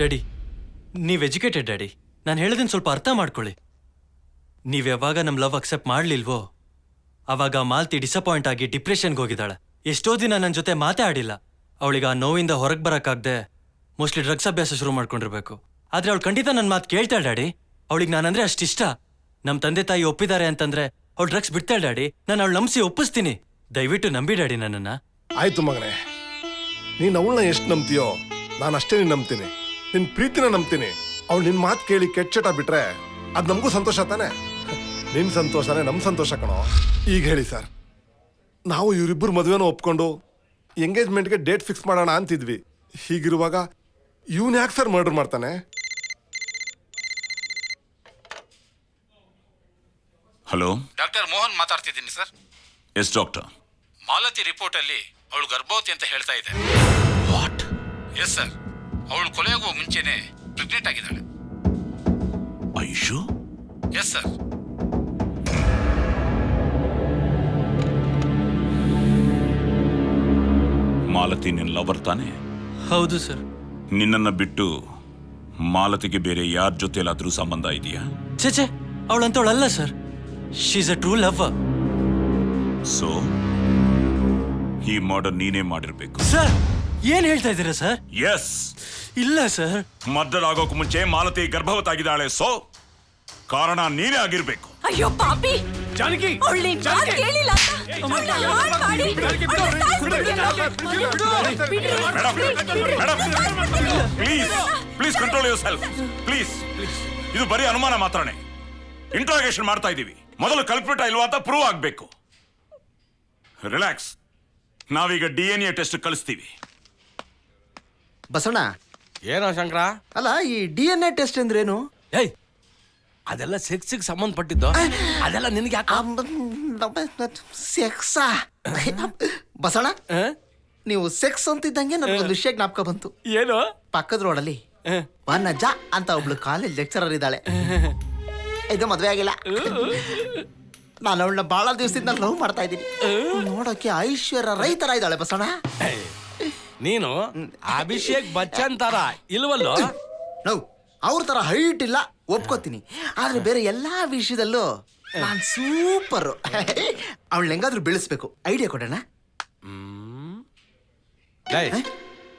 Daddy, ನೀವು educated daddy. ನಾನು ಹೇಳೋದನ್ನ ಸ್ವಲ್ಪ ಅರ್ಥ ಮಾಡ್ಕೊಳ್ಳಿ. ನೀವು ಯಾವಾಗ ನಮ್ಮ ಲವ್ ಅಕ್ಸೆಪ್ಟ್ ಮಾಡಲಿಲ್ವೋ ಆವಾಗ ಮಾಲ್ತಿ ಡಿಸಪಾಯಿಂಟ್ ಆಗಿ ಡಿಪ್ರೆಷನ್ಗೆ ಹೋಗಿದ್ದಾಳೆ. ಎಷ್ಟೋ ದಿನ ನನ್ನ ಜೊತೆ ಮಾತೇ ಆಡಿಲ್ಲ. ಅವಳಿಗೆ ಆ ನೋವಿಂದ ಹೊರಗೆ ಬರೋಕ್ಕಾಗದೆ ಮೋಸ್ಟ್ಲಿ ಡ್ರಗ್ಸ್ ಅಭ್ಯಾಸ ಶುರು ಮಾಡ್ಕೊಂಡಿರ್ಬೇಕು. ಆದರೆ ಅವಳು ಖಂಡಿತ ನನ್ನ ಮಾತು ಕೇಳ್ತಾಳೆ ಡ್ಯಾಡಿ. ಅವಳಿಗೆ ನಾನಂದ್ರೆ ಅಷ್ಟಿಷ್ಟ. ನಮ್ಮ ತಂದೆ ತಾಯಿ ಒಪ್ಪಿದ್ದಾರೆ ಅಂತಂದ್ರೆ ಅವಳು ಡ್ರಗ್ಸ್ ಬಿಡ್ತಾಳೆ ಡ್ಯಾಡಿ. ನಾನು ಅವಳು ನಂಬಿಸಿ ಒಪ್ಪಿಸ್ತೀನಿ. ದಯವಿಟ್ಟು ನಂಬಿ ಡ್ಯಾಡಿ ನನ್ನನ್ನು. ಆಯ್ತು ಮಗನೇ, ನೀನು ಅವಳನ್ನ ಎಷ್ಟು ನಂಬ್ತೀಯೋ ನಾನು ಅಷ್ಟೇ ನೀನು ನಂಬ್ತೀನಿ. ನಿನ್ನ ಪ್ರೀತಿನ ನಂಬ್ತೀನಿ. ಅವಳು ನಿನ್ನ ಮಾತು ಕೇಳಿ ಕೆಟ್ಟ ಬಿಟ್ರೆ ಅದು ನಮಗೂ ಸಂತೋಷ ತಾನೆ. ನಿನ್ನ ಸಂತೋಷನೇ ನಮ್ಮ ಸಂತೋಷ ಕಣೋ. ಈಗ ಹೇಳಿ ಸರ್, ನಾವು ಇವರಿಬ್ಬರು ಮದುವೆನೂ ಒಪ್ಕೊಂಡು ಎಂಗೇಜ್ಮೆಂಟ್ಗೆ ಡೇಟ್ ಫಿಕ್ಸ್ ಮಾಡೋಣ ಅಂತಿದ್ವಿ. ಹೀಗಿರುವಾಗ ಇವನು ಯಾಕೆ ಸರ್ ಮರ್ಡರ್ ಮಾಡ್ತಾನೆ? ಹಲೋ, ಡಾಕ್ಟರ್ ಮೋಹನ್ ಮಾತಾಡ್ತಿದ್ದೀನಿ sir. Yes doctor. Malathi report ಅಲ್ಲಿ ಅವಳು ಗರ್ಭವತಿ ಅಂತ ಹೇಳ್ತಾ ಇದೆ. ವಾಟ್? ಎಸ್ ಸರ್, ಅವಳು ಕೊಲೆಯಾಗುವ ಮುಂಚೆನೆ ಪ್ರೆಗ್ನೆಂಟ್ ಆಗಿದ್ದಾಳೆ. ಅಯ್ಯೋ. Yes sir. ಮಾಲತಿ ನಿನ್ನ ಲವರ್ ತಾನೆ? ಹೌದು ಸರ್. ನಿನ್ನನ್ನು ಬಿಟ್ಟು ಮಾಲತಿಗೆ ಬೇರೆ ಯಾರ ಜೊತೆಲಾದ್ರೂ ಸಂಬಂಧ ಇದೆಯಾ? ಚೇಚೆ, ಅವಳಂತವಳಲ್ಲ sir. She's a true lover. So ಈ ಮರ್ಡರ್ ನೀನೇ ಮಾಡಿರ್ಬೇಕು. ಸರ್, ಏನ್ ಹೇಳ್ತಾ ಇದ್ದೀರಾ ಸರ್? ಎಸ್. ಇಲ್ಲ ಸರ್. ಮರ್ಡರ್ ಆಗೋಕ್ ಮುಂಚೆ ಮಾಲತಿ ಗರ್ಭವತಾಗಿದ್ದಾಳೆ. ಸೊ ಕಾರಣ ನೀನೇ ಆಗಿರ್ಬೇಕು. ಅಯ್ಯೋ ಪಾಪಿ, ಜಾನಕಿ, ಕೇಳಿಲ್ಲ please please control your self please. ಇದು ಬರೀ ಅನುಮಾನ ಮಾತ್ರನೇ. ಇಂಟ್ರಾಗೇಷನ್ ಮಾಡ್ತಾ ಇದ್ದೀವಿ. ಮೊದಲು ಕಲ್ಪಿಟ ಇಲ್ವಾ ಅಂತ ಪ್ರೂವ್ ಆಗ್ಬೇಕು. ರಿಲ್ಯಾಕ್ಸ್. ನಾವೀಗ DNA ಟೆಸ್ಟ್ ಕಳಿಸ್ತೀವಿ. ಬಸಣ್ಣ, ಏನೋ ಶಂಕರ? ಅಲ್ಲ, ಈ DNA ಟೆಸ್ಟ್ ಅಂದ್ರೇನು? ಏಯ್, ಅದೆಲ್ಲ ಸೆಕ್ಸಿಗೆ ಸಂಬಂಧಪಟ್ಟಿದ್ದು. ಅದೆಲ್ಲ ನಿನಗೆ ಯಾಕೆ? ಸೆಕ್ಸಾ? ಬಸಣ್ಣ, ನೀವು ಸೆಕ್ಸ್ ಅಂತಿದ್ದಂಗೆ ನನಗೊಂದು ವಿಷಯ ಜ್ಞಾಪಕ ಬಂತು. ಏನು? ಪಕ್ಕದ ರೋಡಲ್ಲಿ ವನಜ ಅಂತ ಒಬ್ಳು ಕಾಲೇಜ್ ಲೆಕ್ಚರರ್ ಇದ್ದಾಳೆ. ಇದು ಮದ್ವೆ ಆಗಿಲ್ಲ. ನಾನು ಅವಳನ್ನ ಬಹಳ ದಿವಸದಿಂದ ಲವ್ ಮಾಡ್ತಾ ಇದ್ದೀನಿ. ನೋಡೋಕೆ ಐಶ್ವರ್ಯ ರೈ ತರ ಇದ್ದಾಳೆ ಬಸಣ್ಣ. ನೀನು ಅಭಿಷೇಕ್ ಬಚ್ಚನ್ ತರ ಇಲ್ವಲ್ಲೋ? ನೋವು ಅವ್ರ ತರ ಹೈಟ್ ಇಲ್ಲ, ಒಪ್ಕೋತೀನಿ. ಆದ್ರೆ ಬೇರೆ ಎಲ್ಲಾ ವಿಷಯದಲ್ಲೂ ನಾನ್ ಸೂಪರ್. ಅವಳು ಹೆಂಗಾದ್ರೂ ಬೆಳೆಸ್ಬೇಕು. ಐಡಿಯಾ ಕೊಡೋಣ.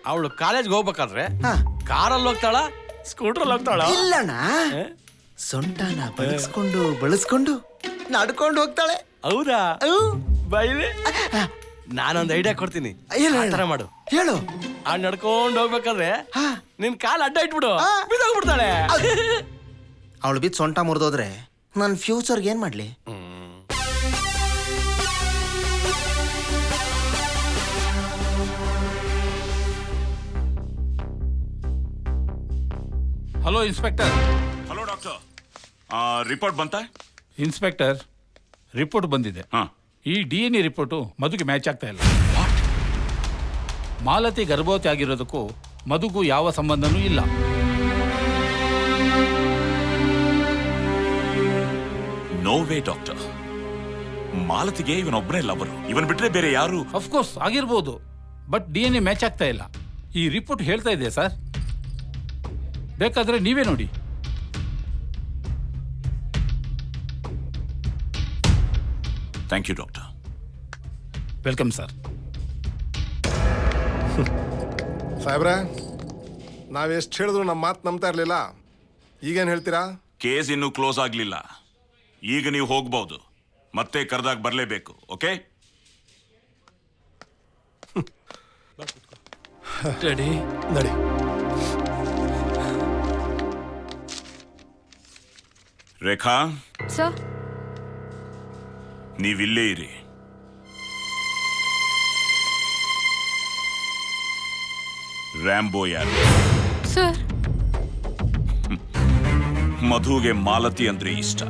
ಅವಳು ಕಾಲೇಜ್ಗೆ ಹೋಗ್ಬೇಕಾದ್ರೆ ಕಾರಲ್ಲಿ ಹೋಗ್ತಾಳ, ಸ್ಕೂಟ್ರಲ್ಲಿ ಹೋಗ್ತಾಳ? ಇಲ್ಲಣ್ಣ, ಸೊಂಟನ ಬಳಸ್ಕೊಂಡು ನಡ್ಕೊಂಡು ಹೋಗ್ತಾಳೆ. ಹೌದಾ? ಬೈಲಿ, ನಾನೊಂದು ಐಡಿಯಾ ಕೊಡ್ತೀನಿ. ತರ ಮಾಡು. ಹೇಳು. ಆ ನಡ್ಕೊಂಡು ಹೋಗ್ಬೇಕಾದ್ರೆ ನಿನ್ ಕಾಲ್ ಅಡ್ಡ ಇಟ್ಬಿಡು, ಬಿದ್ದೋಗ್ಬಿಡ್ತಾಳೆ. ಅವಳು ಬಿದ್ದು ಸೊಂಟ ಮುರಿದೋದ್ರೆ ನನ್ನ ಫ್ಯೂಚರ್ಗೆ ಏನ್ ಮಾಡ್ಲಿ? Hello inspector. Hello doctor. Report ಬಂತ? ಇನ್ಸ್ಪೆಕ್ಟರ್, ರಿಪೋರ್ಟ್ ಬಂದಿದೆ. ಈ DNA ರಿಪೋರ್ಟು ಮಧುಗೆ ಮ್ಯಾಚ್ ಆಗ್ತಾ ಇಲ್ಲ. ಮಾಲತಿ ಗರ್ಭವತಿ ಆಗಿರೋದಕ್ಕೂ ಮಧುಗೂ ಯಾವ ಸಂಬಂಧನೂ ಇಲ್ಲ. No way doctor. ಮಾಲತಿಗೆ ಇವನೊಬ್ಬನೇ ಲವರು. ಇವನ್ ಬಿಟ್ರೆ ಬೇರೆ ಯಾರು? ಅಫ್ಕೋರ್ಸ್ ಆಗಿರ್ಬೋದು, ಬಟ್ DNA ಮ್ಯಾಚ್ ಆಗ್ತಾ ಇಲ್ಲ. ಈ ರಿಪೋರ್ಟ್ ಹೇಳ್ತಾ ಇದೆ ಸರ್. ಬೇಕಾದ್ರೆ ನೀವೇ ನೋಡಿ. Thank you doctor. Welcome sir. ಸಾಹೇಬ್ರೆ, ನಾವೆಷ್ಟು ಹೇಳಿದ್ರು ನಮ್ಮ ಮಾತು ನಂಬ್ತಾ ಇರಲಿಲ್ಲ. ಈಗೇನು ಹೇಳ್ತೀರಾ? ಕೇಸ್ ಇನ್ನೂ ಕ್ಲೋಸ್ ಆಗ್ಲಿಲ್ಲ. ಈಗ ನೀವು ಹೋಗ್ಬಹುದು. ಮತ್ತೆ ಕರೆದಾಗ ಬರಲೇಬೇಕು. ಓಕೆ? ಡ್ಯಾಡಿ, ನಡಿ. ರೇಖಾ, ಸರ್, ನೀವಿಲ್ಲೇ ಇರಿ. ರ್ಯಾಂಬೋ ಯಾರು? ಸರ್, ಮಧುಗೆ ಮಾಲತಿ ಅಂದ್ರೆ ಇಷ್ಟ,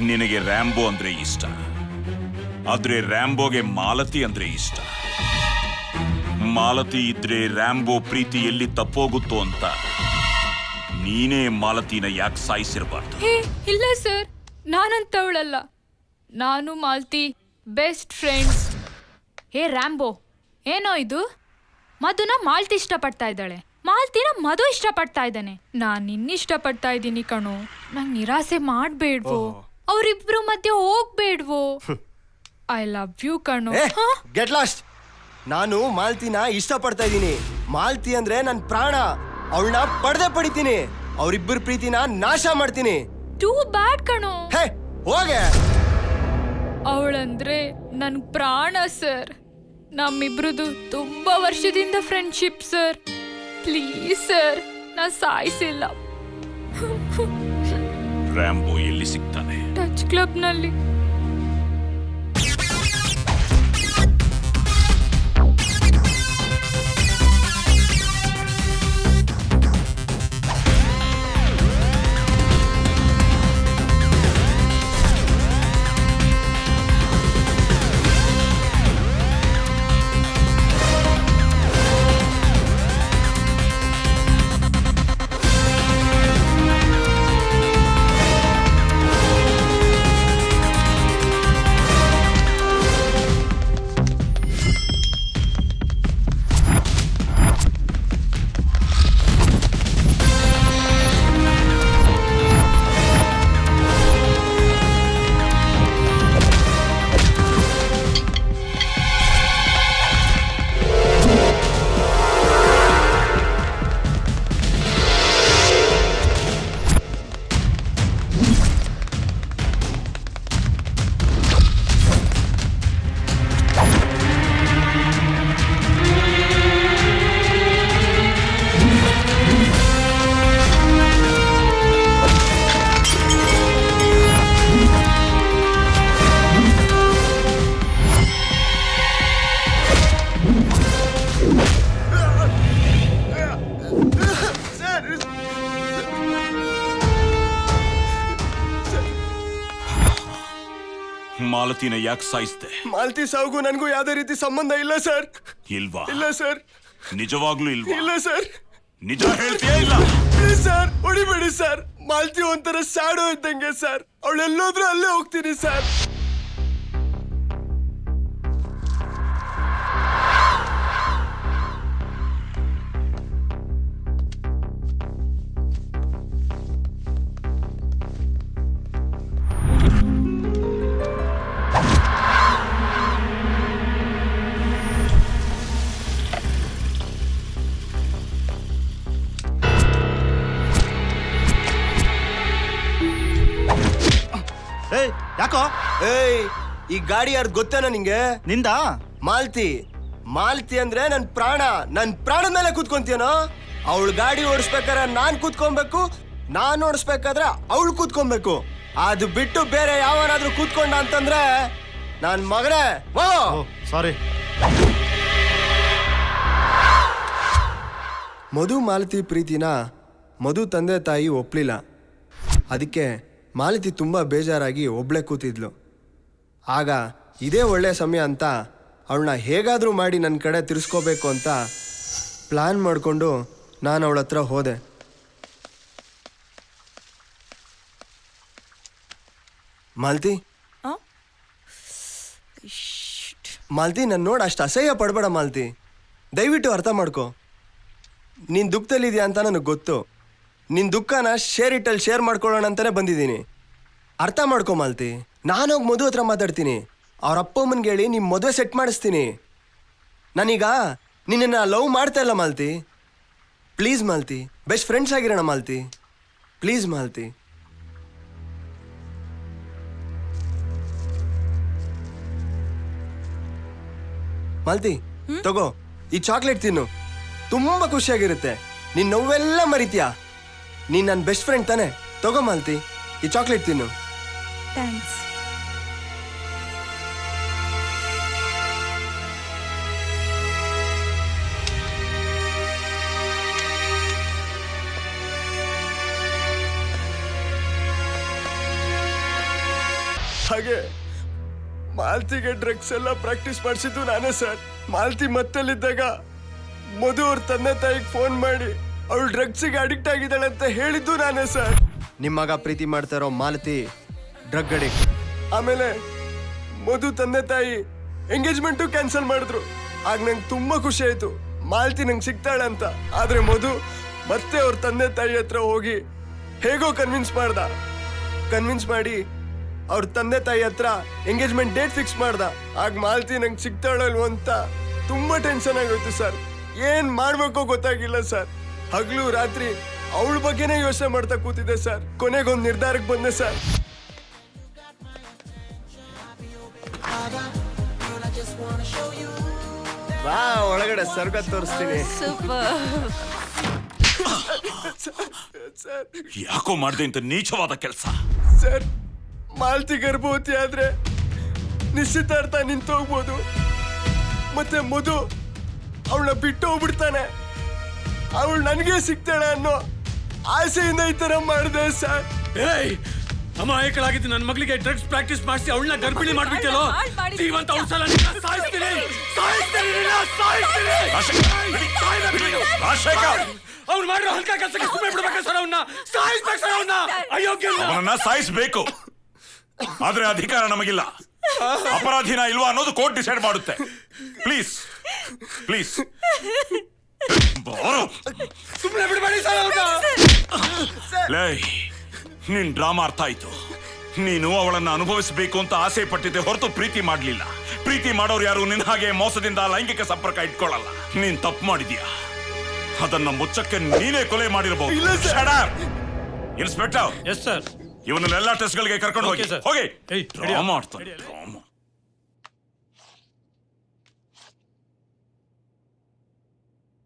ನಿನಗೆ ರ್ಯಾಂಬೋ ಅಂದ್ರೆ ಇಷ್ಟ. ಆದ್ರೆ ರ್ಯಾಂಬೋಗೆ ಮಾಲತಿ ಅಂದ್ರೆ ಇಷ್ಟ. ಮಾಲತಿ ಇದ್ರೆ ರ್ಯಾಂಬೋ ಪ್ರೀತಿ ಎಲ್ಲಿ ತಪ್ಪೋಗುತ್ತೋ ಅಂತ ನೀನೇ ಮಾಲತಿನ ಯಾಕೆ ಸಾಯಿಸಿರಬಾರ್ದು? ಹೇ ಇಲ್ಲ ಸರ್, ನಾನಂತವಳಲ್ಲ. ನಾನು ಮಾಲ್ತಿ ಬೆಸ್ಟ್ ಫ್ರೆಂಡ್ಸ್. ಹೇ ರ್ಯಾಂಬೋ, ಏನೋ ಇದು? ಮಧುನ ಮಾಲ್ತಿ ಇಷ್ಟಪಡ್ತಾ ಇದ್ದಾಳೆ, ಮಾಲ್ತಿನ ಮಧು ಇಷ್ಟಪಡ್ತಾ ಇದ್ದಾನೆ. ನಾನ್ ನಿನ್ನ ಇಷ್ಟಪಡ್ತಾ ಇದ್ದೀನಿ ಕಣೋ. ನಂಗೆ ನಿರಾಸೆ ಮಾಡ್ಬೇಡ್ವೋ, ಅವ್ರಿಬ್ರು ಮಧ್ಯೆ ಹೋಗ್ಬೇಡ್ವೋ. ಐ ಲವ್ ಯು ಕಣೋ. Get lost. ನಾನು ಮಾಲ್ತಿನ ಇಷ್ಟಪಡ್ತಾ ಇದ್ದೀನಿ. ಮಾಲ್ತಿ ಅಂದ್ರೆ ನನ್ ಪ್ರಾಣ. ಅವಳನ್ನ ಪಡೆದೇ ಪಡಿತೀನಿ. ಅವರಿಬ್ಬರ ಪ್ರೀತಿನ ನಾಶ ಮಾಡ್ತೀನಿ. ಟೂ ಬ್ಯಾಡ್ ಕಣೋ. ಹೇ ಹೋಗೆ. ಅವಳಂದ್ರೆ ನನ್ ಪ್ರಾಣ ಸರ್. ನಮ್ಮಿಬ್ರದು ತುಂಬಾ ವರ್ಷದಿಂದ ಫ್ರೆಂಡ್ಶಿಪ್ ಸರ್. ಪ್ಲೀಸ್ ಸರ್, ನಾ ಸಾಯಿಸಿಲ್ಲ. ರ್ಯಾಂಬೋ ಎಲ್ಲಿ ಸಿಗ್ತಾನೆ? ಟಚ್ ಕ್ಲಬ್ನಲ್ಲಿ. ಮಾಲತಿನ ಯಾಕೆ ಸಾಯಿಸ್ದೆ? ಮಾಲ್ತಿ ಸಾವುಗೂ ನನಗೂ ಯಾವ್ದೇ ರೀತಿ ಸಂಬಂಧ ಇಲ್ಲ ಸರ್. ಇಲ್ವಾ? ಇಲ್ಲ ಸರ್. ನಿಜವಾಗ್ಲೂ ಇಲ್ವಾ? ಇಲ್ಲ ಸರ್. ನಿಜ ಹೇಳ್ತೀಯಾ ಇಲ್ಲ? ಪ್ಲೀಸ್ ಸರ್, ಹೊಡಿಬೇಡಿ ಸರ್. ಮಾಲ್ತಿ ಒಂಥರ ಸ್ಯಾಡೋ ಇದ್ದಂಗೆ ಸರ್. ಅವಳೆಲ್ಲೋದ್ರೂ ಅಲ್ಲೇ ಹೋಗ್ತೀನಿ ಸರ್. ಯಾಕೋ? ಏಯ್, ಈ ಗಾಡಿ ಯಾರ್ದು ಗೊತ್ತೇನೋ ನಿಂಗೆ? ನಿಂದ? ಮಾಲ್ತಿ. ಮಾಲ್ತಿ ಅಂದ್ರೆ ನನ್ ಪ್ರಾಣ. ನನ್ ಪ್ರಾಣದ ಮೇಲೆ ಕೂತ್ಕೊಂತೀನೋ? ಅವಳು ಗಾಡಿ ಓಡಿಸ್ಬೇಕಾದ್ರೆ ನಾನ್ ಕೂತ್ಕೊಬೇಕು, ನಾನ್ ಓಡಿಸ್ಬೇಕಾದ್ರೆ ಅವಳು ಕೂತ್ಕೊಬೇಕು. ಅದು ಬಿಟ್ಟು ಬೇರೆ ಯಾವನಾದ್ರೂ ಕೂತ್ಕೊಂಡ ಅಂತಂದ್ರೆ ನನ್ ಮಗನೇ ಸಾರಿ. ಮಧು ಮಾಲತಿ ಪ್ರೀತಿನ ಮಧು ತಂದೆ ತಾಯಿ ಒಪ್ಲಿಲ್ಲ. ಅದಕ್ಕೆ ಮಾಲತಿ ತುಂಬ ಬೇಜಾರಾಗಿ ಒಬ್ಳೆ ಕೂತಿದ್ಲು. ಆಗ ಇದೇ ಒಳ್ಳೆಯ ಸಮಯ ಅಂತ ಅವಳನ್ನ ಹೇಗಾದರೂ ಮಾಡಿ ನನ್ನ ಕಡೆ ತಿರ್ಸ್ಕೋಬೇಕು ಅಂತ ಪ್ಲ್ಯಾನ್ ಮಾಡಿಕೊಂಡು ನಾನು ಅವಳ ಹತ್ರ ಹೋದೆ. ಮಾಲತಿ, ಮಾಲತಿ, ನನ್ನ ನೋಡಿ ಅಷ್ಟು ಅಸಹ್ಯ ಪಡಬೇಡ ಮಾಲತಿ. ದಯವಿಟ್ಟು ಅರ್ಥ ಮಾಡ್ಕೊ. ನೀನು ದುಃಖದಲ್ಲಿದೆಯಾ ಅಂತ ನನಗೆ ಗೊತ್ತು. ನಿನ್ನ ದುಃಖನ ಶೇರ್ ಮಾಡ್ಕೊಳ್ಳೋಣ ಅಂತಲೇ ಬಂದಿದ್ದೀನಿ. ಅರ್ಥ ಮಾಡ್ಕೊ ಮಾಲ್ತಿ. ನಾನೋಗಿ ಮಧು ಹತ್ರ ಮಾತಾಡ್ತೀನಿ. ಅವ್ರ ಅಪ್ಪ ಅಮ್ಮನಿಗೆ ಹೇಳಿ ನಿಮ್ಮ ಮದುವೆ ಸೆಟ್ ಮಾಡಿಸ್ತೀನಿ. ನಾನೀಗ ನಿನ್ನನ್ನು ಲವ್ ಮಾಡ್ತಾ ಇಲ್ಲ Malti. Please Malti, best friends ಆಗಿರೋಣ ಮಾಲ್ತಿ. ಪ್ಲೀಸ್ ಮಾಲ್ತಿ. ಮಾಲ್ತಿ, ತಗೋ ಈ ಚಾಕ್ಲೇಟ್ ತಿನ್ನು. ತುಂಬ ಖುಷಿಯಾಗಿರುತ್ತೆ. ನೀನು ನೋವೆಲ್ಲ ಮರಿತೀಯಾ. ನೀನು ನನ್ನ ಬೆಸ್ಟ್ ಫ್ರೆಂಡ್ ತಾನೆ. ತಗೋ ಮಾಲ್ತಿ, ಈ ಚಾಕ್ಲೇಟ್ ತಿನ್ನು. ಥ್ಯಾಂಕ್ಸ್. ಹಾಗೆ ಮಾಲ್ತಿಗೆ ಡ್ರಗ್ಸ್ ಎಲ್ಲ ಪ್ರಾಕ್ಟೀಸ್ ಮಾಡಿಸಿದ್ದು ನಾನೇ ಸರ್. ಮಾಲ್ತಿ ಮತ್ತಲ್ಲಿದ್ದಾಗ ಮಧು ಅವ್ರ ತಂದೆ ತಾಯಿಗೆ ಫೋನ್ ಮಾಡಿ ಅವಳು ಡ್ರಗ್ಸಿಗೆ ಅಡಿಕ್ಟ್ ಆಗಿದ್ದಾಳೆ ಅಂತ ಹೇಳಿದ್ದು ನಾನೇ ಸರ್. ನಿಮ್ಮ ಮಗ ಪ್ರೀತಿ ಮಾಡ್ತಾ ಇರೋ ಮಾಲತಿ ಡ್ರಗ್ ಅಡಿಕ್ಟ್. ಆಮೇಲೆ ಮಧು ತಂದೆ ತಾಯಿ ಎಂಗೇಜ್ಮೆಂಟು ಕ್ಯಾನ್ಸಲ್ ಮಾಡಿದ್ರು. ಆಗ ನಂಗೆ ತುಂಬಾ ಖುಷಿ ಆಯ್ತು. ಮಾಲ್ತಿ ನಂಗೆ ಸಿಗ್ತಾಳೆ ಅಂತ. ಆದ್ರೆ ಮಧು ಮತ್ತೆ ಅವ್ರ ತಂದೆ ತಾಯಿ ಹತ್ರ ಹೋಗಿ ಹೇಗೋ ಕನ್ವಿನ್ಸ್ ಮಾಡಿ ಅವ್ರ ತಂದೆ ತಾಯಿ ಹತ್ರ ಎಂಗೇಜ್ಮೆಂಟ್ ಡೇಟ್ ಫಿಕ್ಸ್ ಮಾಡ್ದ. ಆಗ ಮಾಲ್ತಿ ನಂಗೆ ಸಿಗ್ತಾಳಲ್ವ ಅಂತ ತುಂಬಾ ಟೆನ್ಷನ್ ಆಗೋಯ್ತು ಸರ್. ಏನ್ ಮಾಡ್ಬೇಕೋ ಗೊತ್ತಾಗಿಲ್ಲ ಸರ್. ಹಗ್ಲು ರಾತ್ರಿ ಅವಳ ಬಗ್ಗೆನೇ ಯೋಚನೆ ಮಾಡ್ತಾ ಕೂತಿದ್ದೆ ಸರ್. ಕೊನೆಗೊಂದು ನಿರ್ಧಾರಕ್ಕೆ ಬಂದೆ ಸರ್. ಬಾ ಒಳಗಡೆ ಸ್ವರ್ಗ ತೋರಿಸ್ತೀನಿ. ಸರ್ ಯಾಕೋ ಮಾಡ್ದೆ ಇಂತ ನೀಚವಾದ ಕೆಲಸ? ಸರ್, ಮಾಲ್ತಿ ಗರ್ಭವತಿ ಆದ್ರೆ ನಿಶ್ಚಿತಾರ್ಥ ನಿಂತೋಗ್ಬೋದು. ಮತ್ತೆ ಮಧು ಅವಳನ್ನ ಬಿಟ್ಟು ಹೋಗ್ಬಿಡ್ತಾನೆ. ಅವಳು ನನಗೆ ಸಿಗ್ತಾಳೆ ಅನ್ನೋ ಆಸೆಯಿಂದ ಈ ತರ ಮಾಡಿದೆ ಸರ್. ಏಯ್ ಅಮಾಯಕಳಾಗಿದ್ದು ನನ್ನ ಮಗಳಿಗೆ ಡ್ರಗ್ಸ್ ಪ್ರಾಕ್ಟೀಸ್ ಮಾಡಿಸಿ ಅವಳನ್ನ ಗರ್ಭಿಣಿ ಮಾಡ್ಬಿಟ್ಟೆಲ್ಲೋ. ಜೀವಂತ ಔಷಧ ಸಾಯಿಸ್ತೀನಿ. ಅವ್ನು ಮಾಡಿರೋ ಹಲ್ಕ ಕೆಲಸಕ್ಕೆ ಸುಮ್ಮನೆ ಬಿಡ್ಬೇಕು ಸರ್. ಅವನ್ನ ಸಾಯಿಸ್ಬೇಕು ಸರ್. ಅವನ್ನ ಅಯೋಗ್ಯ. ಅವನನ್ನ ಸಾಯಿಸ್ಬೇಕು, ಆದ್ರೆ ಅಧಿಕಾರ ನಮಗಿಲ್ಲ. ಅಪರಾಧಿನ ಇಲ್ವಾ ಅನ್ನೋದು ಕೋರ್ಟ್ ಡಿಸೈಡ್ ಮಾಡುತ್ತೆ. ಪ್ಲೀಸ್ ಪ್ಲೀಸ್ ಸುಮ್ಮನೆ ಬಿಡಬೇಡಿ ಸರ್. ಲೇ, ನಿನ್ ಡ್ರಾಮಾ ಅರ್ಥ ಆಯ್ತು. ನೀನು ಅವಳನ್ನ ಅನುಭವಿಸಬೇಕು ಅಂತ ಆಸೆ ಪಟ್ಟಿದ್ದೆ ಹೊರತು ಪ್ರೀತಿ ಮಾಡ್ಲಿಲ್ಲ. ಪ್ರೀತಿ ಮಾಡೋರು ಯಾರು ನಿನ್ ಹಾಗೆ ಮೋಸದಿಂದ ಲೈಂಗಿಕ ಸಂಪರ್ಕ ಇಟ್ಕೊಳ್ಳಲ್ಲ. ನೀನ್ ತಪ್ಪು ಮಾಡಿದ್ಯಾ, ಅದನ್ನ ಮುಚ್ಚಕ್ಕೆ ನೀನೇ ಕೊಲೆ ಮಾಡಿರಬಹುದು. Inspector, yes sir. ಇವನ್ನೆಲ್ಲ ಟೆಸ್ಟ್ಗಳಿಗೆ ಕರ್ಕೊಂಡು ಹೋಗಿ. Okay, sir. ಹೋಗಿ Hey, ಡ್ರಾಮಾ ಮಾಡ್ತಾರೆ ಡ್ರಾಮಾ.